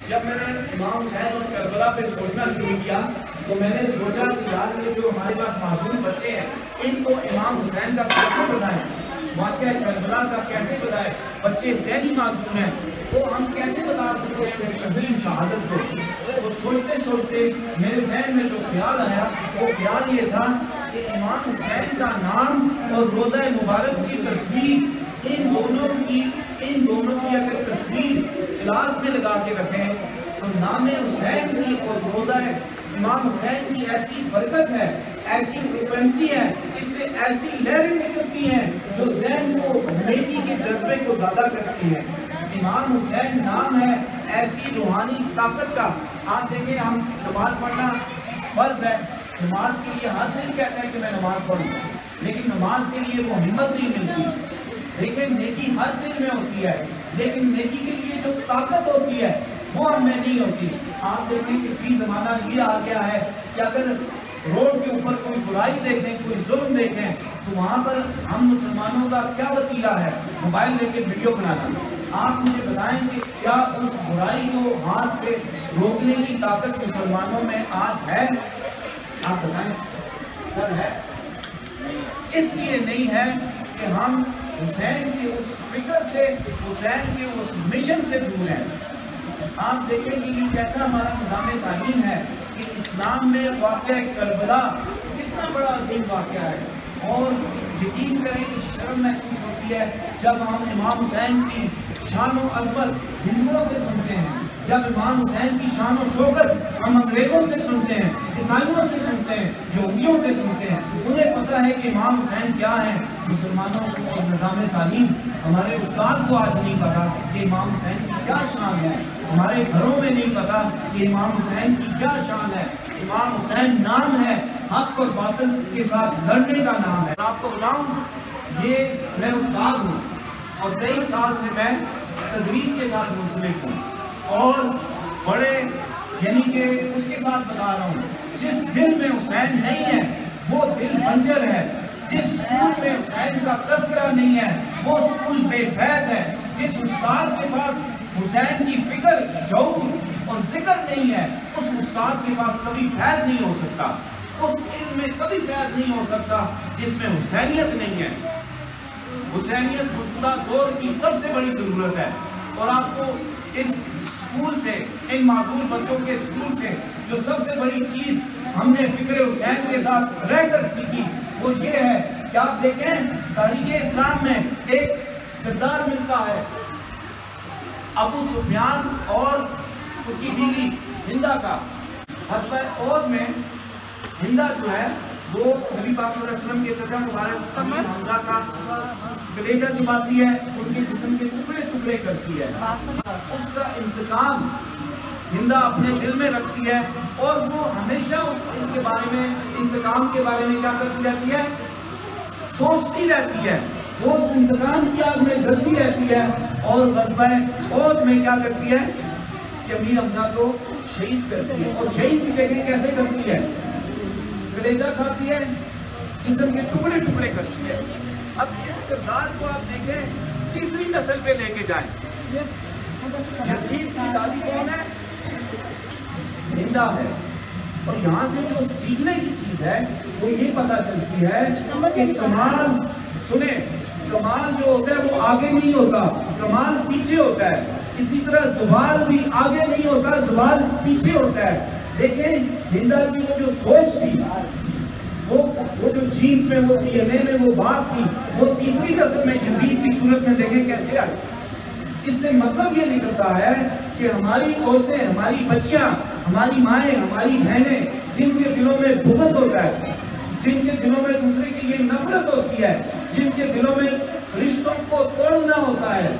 جب میں نے امام حسین اور کربلا پہ سوچنا شروع کیا تو میں نے سوچا کہ یار یہ جو ہمارے پاس معذور بچے ہیں ان کو امام حسین کا کیسے بتائیں، واقعہ کربلا کا کیسے بتائیں، بچے ذہنی معذور ہیں تو ہم کیسے بتا سکتے ہیں اس عظیم شہادت کو۔ تو سوچتے سوچتے میرے ذہن میں جو خیال آیا وہ خیال یہ تھا کہ امام حسین کا نام اور روضہ مبارک کی تصویر ان دونوں کی اگر تصویر کلاس میں لگا کے رکھیں تو نام حسین کی اور روضہ امام حسین کی ایسی برکت ہے، ایسی فریکوینسی ہے، اس سے ایسی لہریں نکلتی ہیں جو ذہن کو نیکی کے جذبے کو زیادہ کرتی ہیں۔ امام حسین نام ہے ایسی روحانی طاقت کا۔ آپ دیکھیں ہم نماز پڑھنا فرض ہے، نماز کے لیے ہر دل کہتا ہے کہ میں نماز پڑھوں، لیکن نماز کے لیے وہ ہمت نہیں ملتی۔ لیکن نیکی ہر دل میں ہوتی ہے، لیکن نیکی کے لیے جو طاقت ہوتی ہے وہ ہم میں نہیں ہوتی۔ آپ دیکھیں کہ فی زمانہ یہ آ گیا ہے کہ اگر روڈ کے اوپر کوئی برائی دیکھیں، کوئی ظلم دیکھیں تو وہاں پر ہم مسلمانوں کا کیا وسیلہ ہے؟ موبائل لے کے ویڈیو بنانا۔ آپ مجھے بتائیں کہ کیا اس برائی کو ہاتھ سے روکنے کی طاقت مسلمانوں میں آج ہے؟ آپ بتائیں سر ہے؟ اس لیے نہیں ہے کہ ہم حسین کی اس فکر سے، حسین کے اس مشن سے دور ہیں۔ آپ دیکھیں کہ یہ کیسا ہمارا نظام تعلیم ہے کہ اسلام میں واقعہ کربلا کتنا بڑا عظیم واقعہ ہے، اور یقین کریں کہ شرم محسوس ہوتی ہے جب ہم امام حسین کی شان و عظمت ہندوؤں سے سنتے ہیں، جب امام حسین کی شان و شوکت ہم انگریزوں سے سنتے ہیں، عیسائیوں سے سنتے ہیں، یہودیوں سے سنتے ہیں۔ انہیں پتہ ہے کہ امام حسین کیا ہیں، مسلمانوں کو اور نظام تعلیم ہمارے استاد کو آج نہیں پتا کہ امام حسین کی کیا شان ہے، ہمارے گھروں میں نہیں پتا کہ امام حسین کی کیا شان ہے۔ امام حسین نام ہے حق اور باطل کے ساتھ لڑنے کا نام ہے۔ آپ کو بتاؤں یہ میں استاد ہوں اور 23 سال سے میں تدریس کے ساتھ منسلک ہوں، اور بڑے یعنی کہ اس کے ساتھ بتا رہا ہوں جس دل میں حسین نہیں ہے وہ دل بنجر ہے، جس سکول میں حسین کا تذکرہ نہیں ہے وہ سکول بے فیض ہے، جس استاد کے پاس حسین کی فکر، شعور اور ذکر نہیں ہے اس استاد کے پاس کبھی فیض نہیں ہو سکتا، اس علم میں کبھی فیض نہیں ہو سکتا جس میں حسینیت نہیں ہے۔ حسینیت موجودہ دور کی سب سے بڑی ضرورت ہے، اور آپ کو اس اسکول سے، ان معذور بچوں کے اسکول سے جو سب سے بڑی چیز ہم نے فکر حسین کے ساتھ رہ کر سیکھی وہ یہ ہے کہ آپ دیکھیں تاریخ اسلام میں ایک کردار ملتا ہے ابو سفیان اور اس کی بیوی ہندا کا۔ غزوہ احد میں ہندا جو ہے وہ نبی پاک صلی اللہ علیہ وسلم کے چچا مبارک امیر حمزہ کا کلیجہ چباتی ہے، ان کے جسم کے ٹکڑے ٹکڑے کرتی ہے، اس کا انتقام ہندا اپنے دل میں رکھتی ہے، اور وہ ہمیشہ ان کے بارے میں، انتقام کے بارے میں کیا کرتی رہتی ہے؟ سوچتی رہتی ہے، وہ اس انتقام کی آگ میں جلتی رہتی ہے، اور غزوہ احد میں کیا کرتی ہے کہ امیر حمزہ کو شہید کرتی ہے، اور شہید بھی دیکھیں کیسے کرتی ہے، کلیجہ کھاتی ہے، جسم کے ٹکڑے ٹکڑے کرتی ہے۔ اب اس کردار کو آپ دیکھیں تیسری نسل پہ لے کے جائیں، یزید کی دادی کون ہے؟ ہندا ہے، اور یہاں سے جو سیکھنے کی چیز ہے وہ یہ پتہ چلتی ہے کہ کمال، سنیں، کمال جو ہوتا ہے وہ آگے نہیں ہوتا، کمال پیچھے ہوتا ہے۔ اسی طرح زوال بھی آگے نہیں ہوتا، زوال پیچھے ہوتا ہے۔ دیکھیں ہندا کی وہ جو سوچ تھی، وہ جو جینز میں، وہ ڈی این اے میں وہ بات تھی، وہ تیسری نسل میں یزید کی صورت میں دیکھیں کیسے آئی۔ اس سے مطلب یہ نکلتا ہے کہ ہماری عورتیں، ہماری بچیاں، ہماری مائیں، ہماری بہنیں جن کے دلوں میں بغض ہوتا ہے، جن کے دلوں میں دوسرے کے لیے نفرت ہوتی ہے، جن کے دلوں میں رشتوں کو توڑنا ہوتا ہے،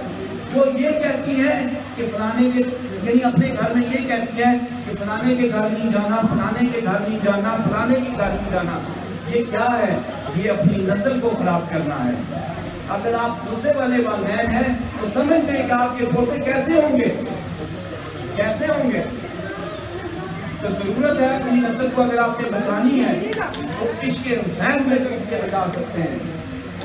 جو یہ کہتی ہیں کہ فلانے کے، یعنی اپنے گھر میں یہ کہتی ہے کہ فلانے کے گھر نہیں جانا، فلانے کے گھر نہیں جانا، فلانے کے گھر نہیں جانا، یہ کیا ہے؟ یہ اپنی نسل کو خراب کرنا ہے۔ اگر آپ غصے والے والدین ہیں تو سمجھتے ہیں کہ آپ کے پوتے کیسے ہوں گے، کیسے ہوں گے؟ تو ضرورت ہے اپنی نسل کو اگر آپ نے بچانی ہے تو عشق حسین میں بچا سکتے ہیں،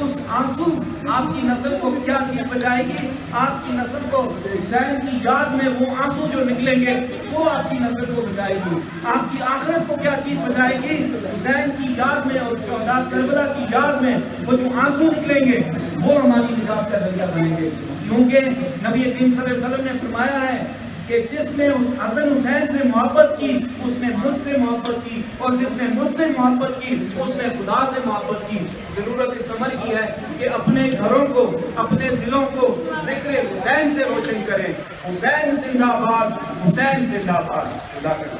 اس آنسو آپ کی نسل کو کیا چیز بچائے گی؟ آپ کی نسل کو حسین کی یاد میں وہ آنسو جو نکلیں گے وہ آپ کی نسل کو بچائے گی۔ آپ کی آخرت کو کیا چیز بچائے گی؟ حسین کی یاد میں اور شہداء کربلا کی یاد میں وہ جو آنسو نکلیں گے وہ ہماری نجات کا ذریعہ بنیں گے، کیونکہ نبی کریم صلی اللہ علیہ وسلم نے فرمایا ہے کہ جس نے حسن حسین سے محبت کی اس نے مجھ سے محبت کی، اور جس نے مجھ سے محبت کی اس نے خدا سے محبت کی۔ ضرورت اس عمل کی ہے کہ اپنے گھروں کو، اپنے دلوں کو ذکر حسین سے روشن کریں۔ حسین زندہ باد، حسین زندہ باد۔